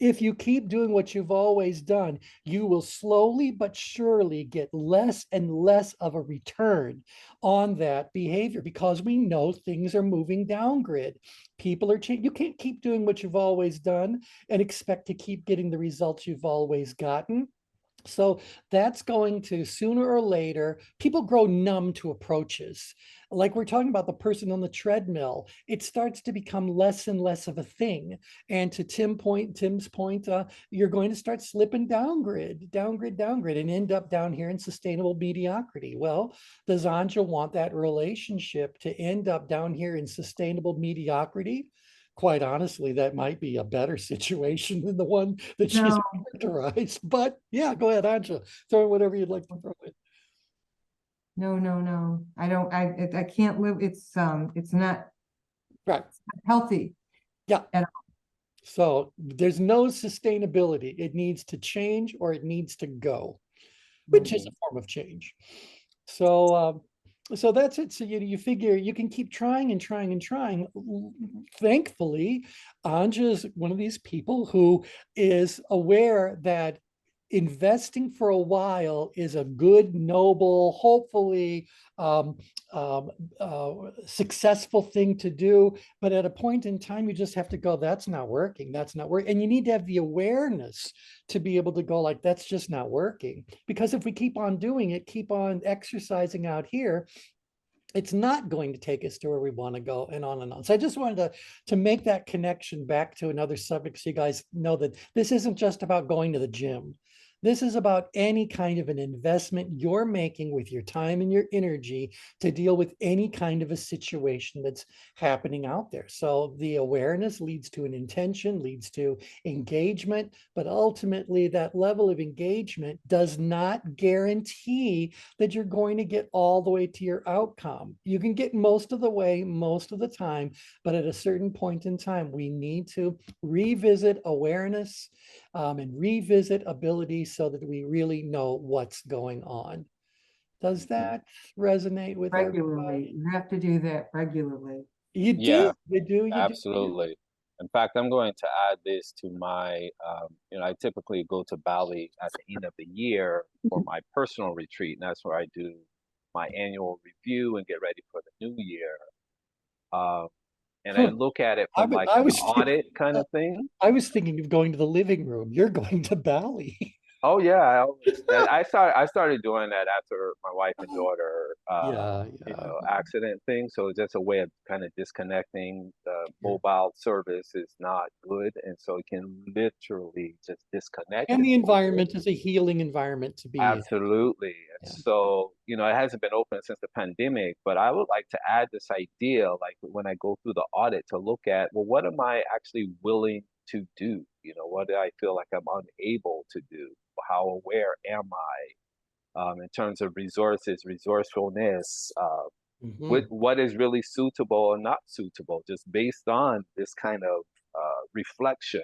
If you keep doing what you've always done, you will slowly but surely get less and less of a return on that behavior, because we know things are moving down grid. People are changing. You can't keep doing what you've always done and expect to keep getting the results you've always gotten. So that's going to, sooner or later, people grow numb to approaches. Like we're talking about the person on the treadmill, it starts to become less and less of a thing. And to Tim's point, you're going to start slipping downgrade, and end up down here in sustainable mediocrity. Well, does Anja want that relationship to end up down here in sustainable mediocrity? Quite honestly, that might be a better situation than the one that she's No. characterized. But yeah, go ahead, Anja. Throw in whatever you'd like to throw in. No. I don't, I can't live, it's not Right. healthy. Yeah. And So there's no sustainability. It needs to change, or it needs to go, which is a form of change. So so that's it. So you figure you can keep trying and trying and trying. Thankfully, Anja is one of these people who is aware that investing for a while is a good, noble, hopefully successful thing to do. But at a point in time, you just have to go, that's not working. That's not working. And you need to have the awareness to be able to go like, that's just not working. Because if we keep on doing it, keep on exercising out here, it's not going to take us to where we want to go, and on and on. So I just wanted to make that connection back to another subject, so you guys know that this isn't just about going to the gym. This is about any kind of an investment you're making with your time and your energy to deal with any kind of a situation that's happening out there. So the awareness leads to an intention, leads to engagement, but ultimately that level of engagement does not guarantee that you're going to get all the way to your outcome. You can get most of the way, most of the time, but at a certain point in time, we need to revisit awareness and revisit ability so that we really know what's going on. Does that resonate with regularly, everybody? you have to do that regularly. You do, Yeah, you do, you do. absolutely. In fact, I'm going to add this to my, I typically go to Bali at the end of the year for my personal retreat, and that's where I do my annual review and get ready for the new year. And I look at it from like an audit kind of thing. I was thinking of going to the living room. You're going to Bali. Oh yeah, I started doing that after my wife and daughter, accident thing. So it's just a way of kind of disconnecting. The mobile service is not good, and so it can literally just disconnect. And the environment is a healing environment to be in. Absolutely. And so, it hasn't been open since the pandemic, but I would like to add this idea, like when I go through the audit, to look at, well, what am I actually willing to do? What do I feel like I'm unable to do? How aware am I in terms of resources, resourcefulness, what is really suitable and not suitable, just based on this kind of reflection?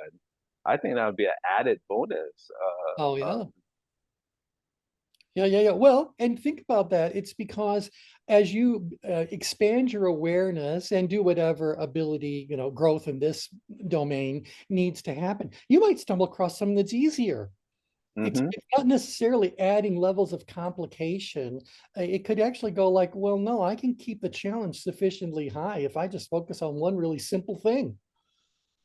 I think that would be an added bonus. Oh yeah. Yeah. Well, and think about that. It's because as you expand your awareness and do whatever ability, growth in this domain needs to happen, you might stumble across something that's easier. Mm-hmm. It's not necessarily adding levels of complication. It could actually go like, well, no, I can keep the challenge sufficiently high if I just focus on one really simple thing.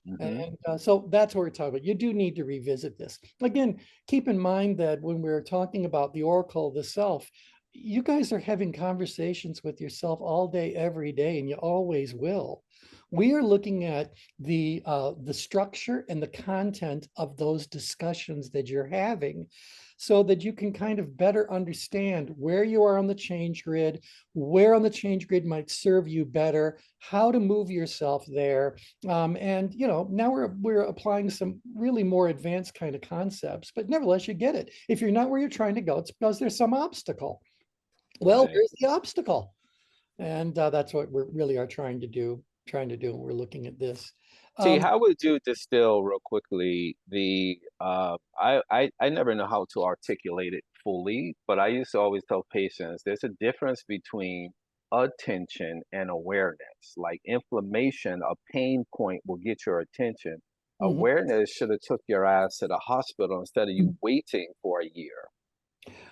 Mm-hmm. And so that's what we're talking about. You do need to revisit this. Again, keep in mind that when we're talking about the oracle of the self, you guys are having conversations with yourself all day, every day, and you always will. We are looking at the structure and the content of those discussions that you're having so that you can kind of better understand where you are on the change grid, where on the change grid might serve you better, how to move yourself there, and now we're applying some really more advanced kind of concepts, but nevertheless, you get it. If you're not where you're trying to go, it's because there's some obstacle. Well, Right. there's the obstacle, and that's what we really are trying to do. And we're looking at this. See, Um, how would you distill real quickly the I never know how to articulate it fully, but I used to always tell patients there's a difference between attention and awareness. Like inflammation, a pain point will get your attention. mhm. Awareness should have took your ass to the hospital instead of you waiting for a year.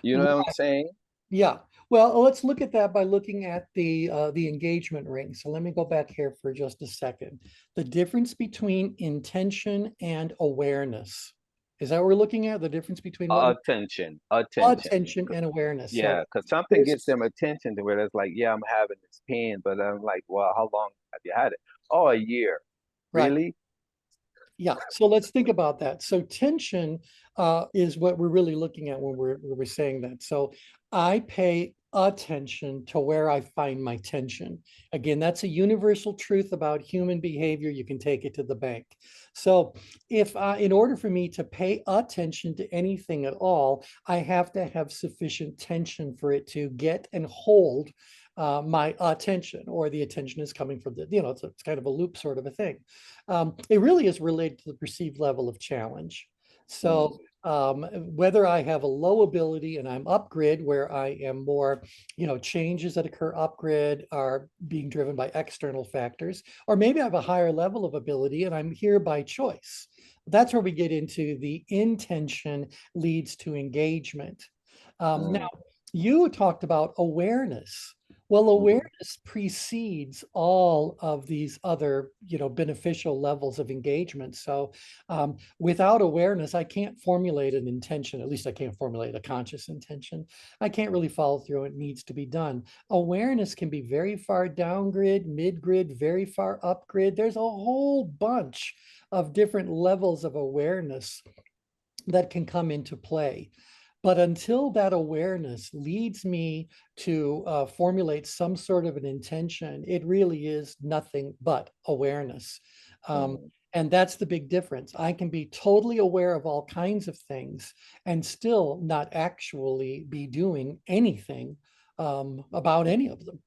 You know what I'm saying? Yeah. Well, let's look at that by looking at the engagement ring. So let me go back here for just a second. The difference between intention and awareness. Is that what we're looking at? The difference between what? Attention. Attention and awareness. So Yeah, because something here's gets them attention to where it's like, yeah, I'm having this pain, but I'm like, well, how long have you had it? Oh, a year. right. Really? Yeah. So let's think about that. So tension is what we're really looking at when we're saying that. So I pay attention to where I find my tension. Again, that's a universal truth about human behavior. You can take it to the bank. So if in order for me to pay attention to anything at all, I have to have sufficient tension for it to get and hold my attention, or the attention is coming from it's kind of a loop sort of a thing. It really is related to the perceived level of challenge. So whether I have a low ability and I'm up grid, where I am more, changes that occur up grid are being driven by external factors, or maybe I have a higher level of ability and I'm here by choice. That's where we get into the intention leads to engagement. Now, Mm, you talked about awareness. Well, mhm. awareness precedes all of these other, beneficial levels of engagement. So without awareness, I can't formulate an intention. At least I can't formulate a conscious intention. I can't really follow through. It needs to be done. Awareness can be very far down grid, mid grid, very far up grid. There's a whole bunch of different levels of awareness that can come into play. But until that awareness leads me to formulate some sort of an intention, it really is nothing but awareness. Um, Mm. and that's the big difference. I can be totally aware of all kinds of things and still not actually be doing anything about any of them.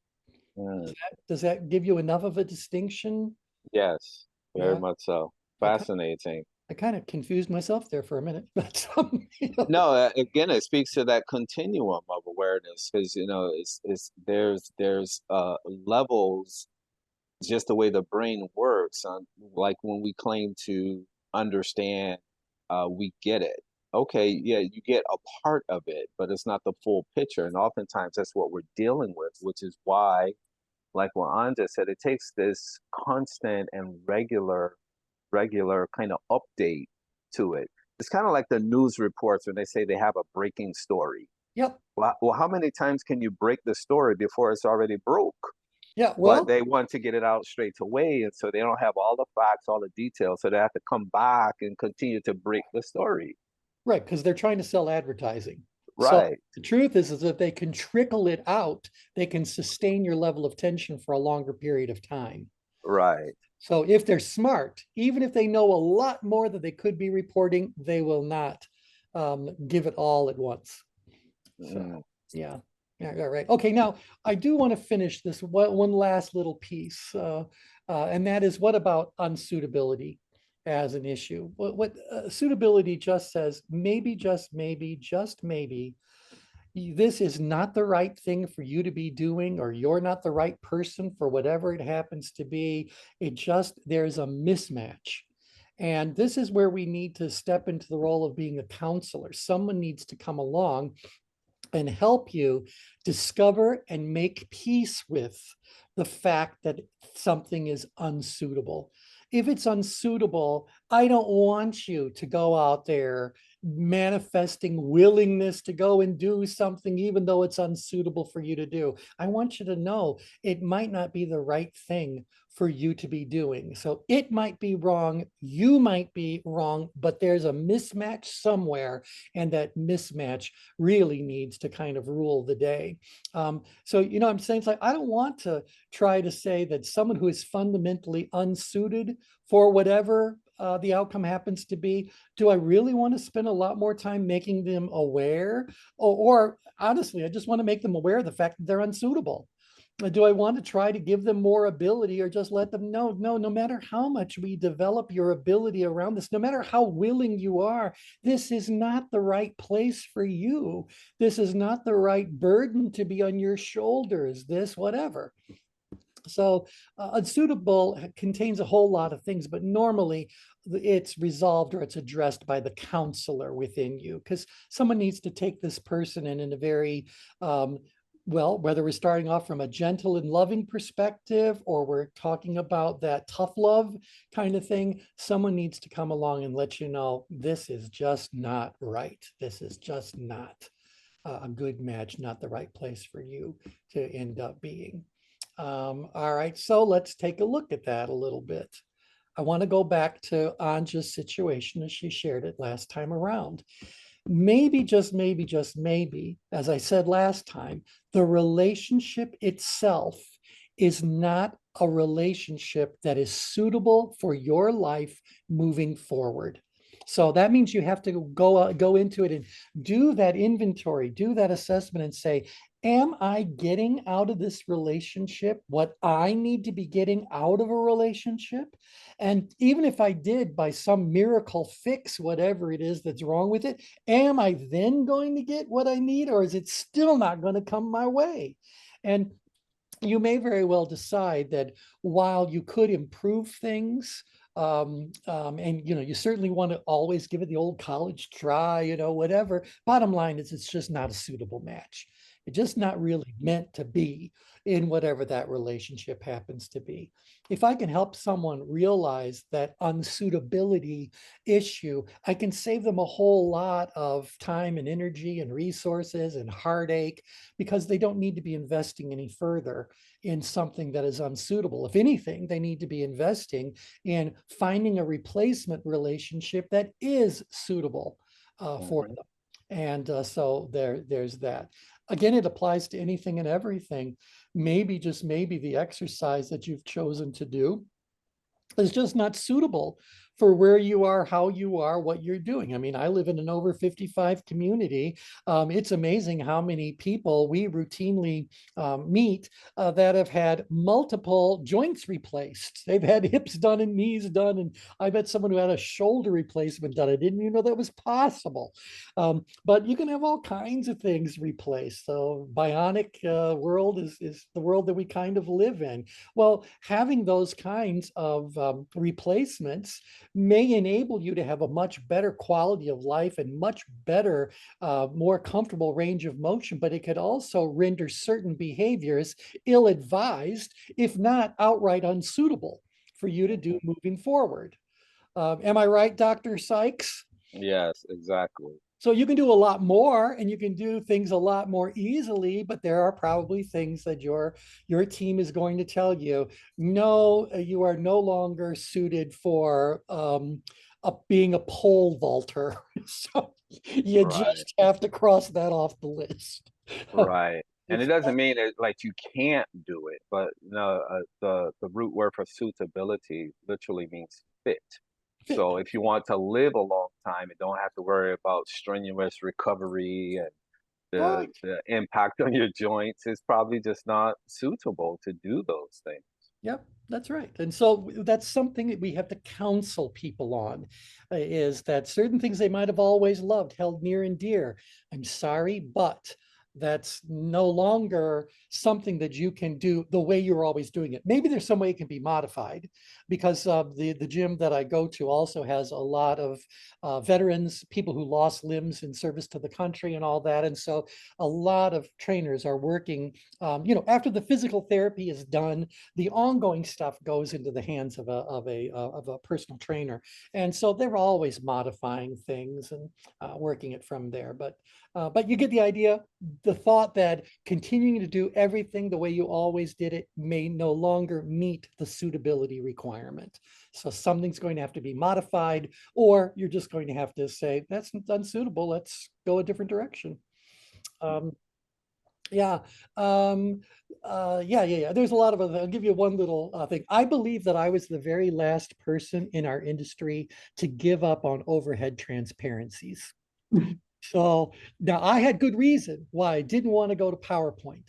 Mm. Does that give you enough of a distinction? Yes, very Yeah, much so. I, Fascinating. I kind of confused myself there for a minute, but No, again, it speaks to that continuum of awareness because it's there's levels, just the way the brain works. Like when we claim to understand, we get it. Okay, yeah, you get a part of it, but it's not the full picture. And oftentimes that's what we're dealing with, which is why, like what Anja said, it takes this constant and regular kind of update to it. It's kind of like the news reports when they say they have a breaking story. yep. Well, how many times can you break the story before it's already broke? Yeah, But well, they want to get it out straight away, and so they don't have all the facts, all the details, so they have to come back and continue to break the story. right, because they're trying to sell advertising. So Right, the truth is if they can trickle it out, they can sustain your level of tension for a longer period of time. right. So if they're smart, even if they know a lot more than they could be reporting, they will not give it all at once. So Mm, yeah. Yeah, right. Okay, now I do want to finish this one last little piece, and that is, what about unsuitability as an issue? What suitability just says, maybe, just maybe, this is not the right thing for you to be doing, or you're not the right person for whatever it happens to be. There's a mismatch. And this is where we need to step into the role of being a counselor. Someone needs to come along and help you discover and make peace with the fact that something is unsuitable. If it's unsuitable, I don't want you to go out there manifesting willingness to go and do something, even though it's unsuitable for you to do. I want you to know it might not be the right thing for you to be doing. So it might be wrong, you might be wrong, but there's a mismatch somewhere, and that mismatch really needs to kind of rule the day. So, I'm saying, it's like, I don't want to try to say that someone who is fundamentally unsuited for whatever the outcome happens to be, do I really want to spend a lot more time making them aware? Or honestly, I just want to make them aware of the fact that they're unsuitable. Do I want to try to give them more ability, or just let them know, no matter how much we develop your ability around this, no matter how willing you are, this is not the right place for you. This is not the right burden to be on your shoulders, this, whatever. So unsuitable contains a whole lot of things, but normally it's resolved or it's addressed by the counselor within you, because someone needs to take this person in a very, well, whether we're starting off from a gentle and loving perspective, or we're talking about that tough love kind of thing, someone needs to come along and let you know, this is just not right. This is just not a good match, not the right place for you to end up being. All right, so let's take a look at that a little bit. I want to go back to Anja's situation as she shared it last time around. Maybe, just maybe, as I said last time, the relationship itself is not a relationship that is suitable for your life moving forward. So that means you have to go into it and do that inventory, do that assessment, and say, am I getting out of this relationship what I need to be getting out of a relationship? And even if I did, by some miracle, fix whatever it is that's wrong with it, am I then going to get what I need, or is it still not going to come my way? And you may very well decide that while you could improve things, and you certainly want to always give it the old college try, whatever. Bottom line is, it's just not a suitable match. It's just not really meant to be in whatever that relationship happens to be. If I can help someone realize that unsuitability issue, I can save them a whole lot of time and energy and resources and heartache, because they don't need to be investing any further in something that is unsuitable. If anything, they need to be investing in finding a replacement relationship that is suitable for them. And so there's that. Again, it applies to anything and everything. Maybe, just maybe, the exercise that you've chosen to do is just not suitable for where you are, how you are, what you're doing. I mean, I live in an over 55 community. It's amazing how many people we routinely meet that have had multiple joints replaced. They've had hips done and knees done. And I met someone who had a shoulder replacement done. I didn't even know that was possible. But you can have all kinds of things replaced. So bionic world is the world that we kind of live in. Well, having those kinds of replacements may enable you to have a much better quality of life and much better, more comfortable range of motion, but it could also render certain behaviors ill-advised, if not outright unsuitable for you to do moving forward. Am I right, Dr. Sykes? Yes, exactly. So you can do a lot more, and you can do things a lot more easily, but there are probably things that your team is going to tell you, no, you are no longer suited for being a pole vaulter. So you just have to cross that off the list. Right. And it doesn't mean that like you can't do it, but the root word for suitability literally means fit. So if you want to live a long time and don't have to worry about strenuous recovery and the impact on your joints, it's probably just not suitable to do those things. Yep, that's right. And so that's something that we have to counsel people on, is that certain things they might have always loved, held near and dear. I'm sorry, but that's no longer something that you can do the way you're always doing it. Maybe there's some way it can be modified, because the gym that I go to also has a lot of veterans, people who lost limbs in service to the country and all that. And so a lot of trainers are working, after the physical therapy is done, the ongoing stuff goes into the hands of a personal trainer. And so they're always modifying things and working it from there. But you get the idea. The thought that continuing to do everything the way you always did it may no longer meet the suitability requirement. So something's going to have to be modified, or you're just going to have to say, that's unsuitable, let's go a different direction. Yeah. Yeah. There's a lot of other, I'll give you one little thing. I believe that I was the very last person in our industry to give up on overhead transparencies. So now I had good reason why I didn't want to go to PowerPoint.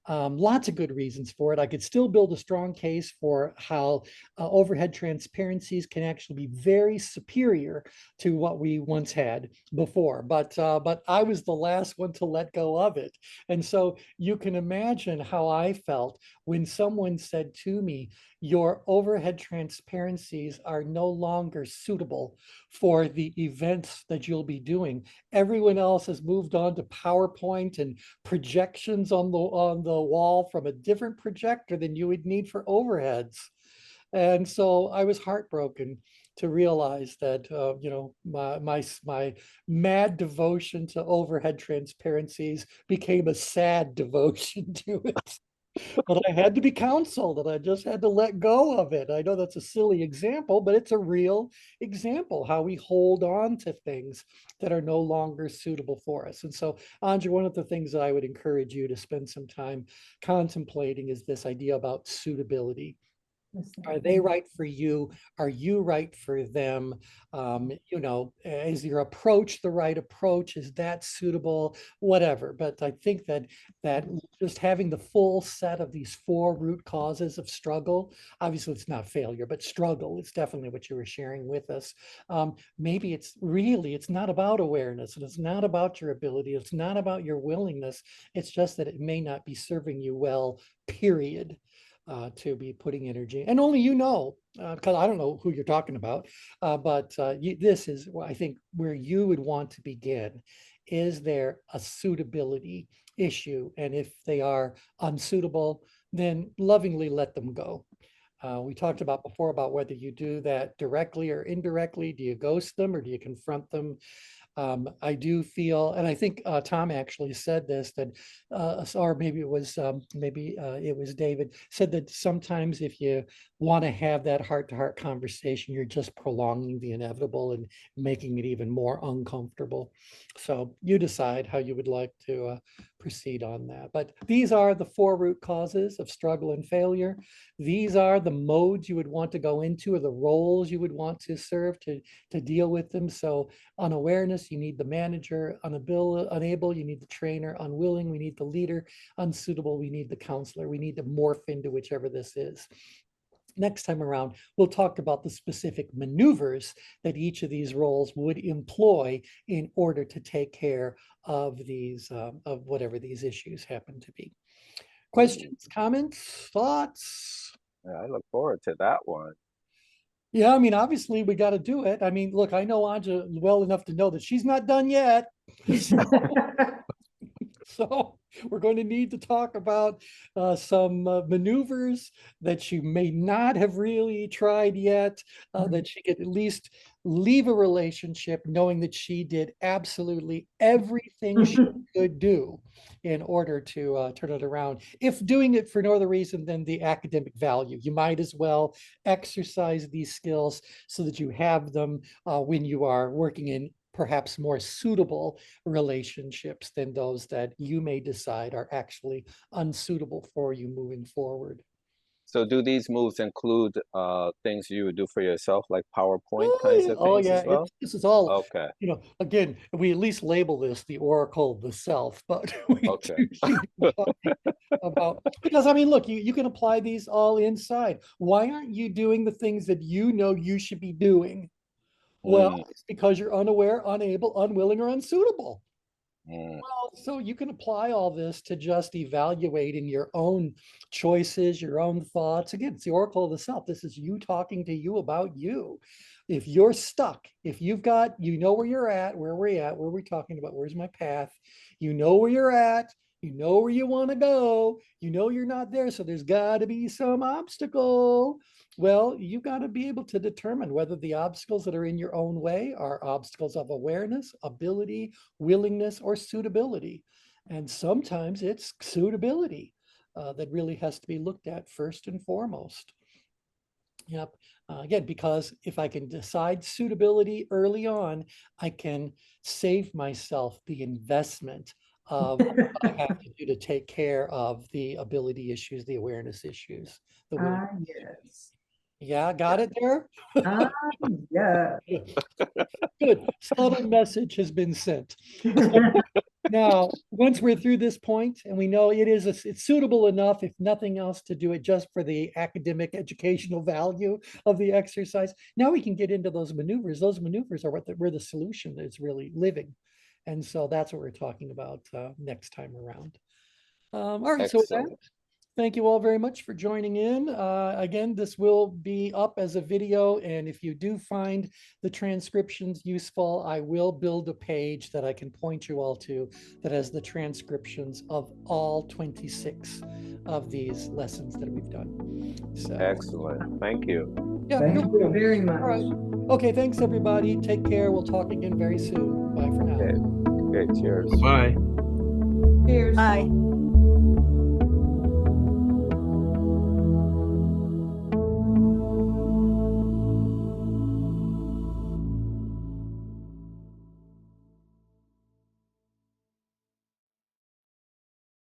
Lots of good reasons for it. I could still build a strong case for how overhead transparencies can actually be very superior to what we once had before. But I was the last one to let go of it. And so you can imagine how I felt when someone said to me, your overhead transparencies are no longer suitable for the events that you'll be doing. Everyone else has moved on to PowerPoint and projections on the wall from a different projector than you would need for overheads. And so I was heartbroken to realize that my mad devotion to overhead transparencies became a sad devotion to it. But I had to be counseled, and I just had to let go of it. I know that's a silly example, but it's a real example how we hold on to things that are no longer suitable for us. And so, Andrea, one of the things that I would encourage you to spend some time contemplating is this idea about suitability. Are they right for you? Are you right for them? Is your approach the right approach? Is that suitable? Whatever. But I think that just having the full set of these 4 root causes of struggle, obviously it's not failure, but struggle is definitely what you were sharing with us. Maybe it's not about awareness, and it's not about your ability. It's not about your willingness. It's just that it may not be serving you well, period. To be putting energy, and only because I don't know who you're talking about, this is, I think, where you would want to begin. Is there a suitability issue? And if they are unsuitable, then lovingly let them go. We talked about before about whether you do that directly or indirectly. Do you ghost them or do you confront them? I do feel, and I think Tom actually said this, that, or maybe it was David, said that sometimes if you want to have that heart-to-heart conversation, you're just prolonging the inevitable and making it even more uncomfortable. So you decide how you would like to proceed on that. But these are the 4 root causes of struggle and failure. These are the modes you would want to go into, or the roles you would want to serve to deal with them. So unawareness, you need the manager; unable, you need the trainer; unwilling, we need the leader; unsuitable, we need the counselor. We need to morph into whichever this is. Next time around, we'll talk about the specific maneuvers that each of these roles would employ in order to take care of these, of whatever these issues happen to be. Questions, comments, thoughts? Yeah, I look forward to that one. Yeah, I mean, obviously we got to do it. I mean, look, I know Anja well enough to know that she's not done yet. So we're going to need to talk about some maneuvers that you may not have really tried yet, that she could at least leave a relationship knowing that she did absolutely everything she could do in order to turn it around. If doing it for no other reason than the academic value, you might as well exercise these skills so that you have them when you are working in perhaps more suitable relationships than those that you may decide are actually unsuitable for you moving forward. So do these moves include things you would do for yourself, like PowerPoint kinds of things as well? This is all, Okay. Again, we at least label this the oracle of the self, but we Okay. do about, because I mean, look, you can apply these all inside. Why aren't you doing the things that you know you should be doing? Well, it's because you're unaware, unable, unwilling, or unsuitable. Well, so you can apply all this to just evaluating your own choices, your own thoughts. Again, it's the oracle of the self. This is you talking to you about you. If you're stuck, if you've got, you know where you're at, where we're at, where we're talking about, where's my path, you know where you're at, you know where you want to go, you know you're not there, so there's got to be some obstacle. Well, you got to be able to determine whether the obstacles that are in your own way are obstacles of awareness, ability, willingness, or suitability. And sometimes it's suitability that really has to be looked at first and foremost. Yep. Again, because if I can decide suitability early on, I can save myself the investment of what I have to do to take care of the ability issues, the awareness issues. The Yes. yeah, got it there? Yeah. Good. Subtle message has been sent. Now, once we're through this point and we know it's suitable enough, if nothing else, to do it just for the academic educational value of the exercise, now we can get into those maneuvers. Those maneuvers are where the solution is really living. And so that's what we're talking about next time around. All right, so with that, Excellent. thank you all very much for joining in. Again, this will be up as a video, and if you do find the transcriptions useful, I will build a page that I can point you all to that has the transcriptions of all 26 of these lessons that we've done. So, Excellent. Thank you. yeah, Thank you very all right. much. Okay, thanks everybody. Take care. We'll talk again very soon. Bye for now. Okay. Okay. Cheers. Bye. Cheers. Bye.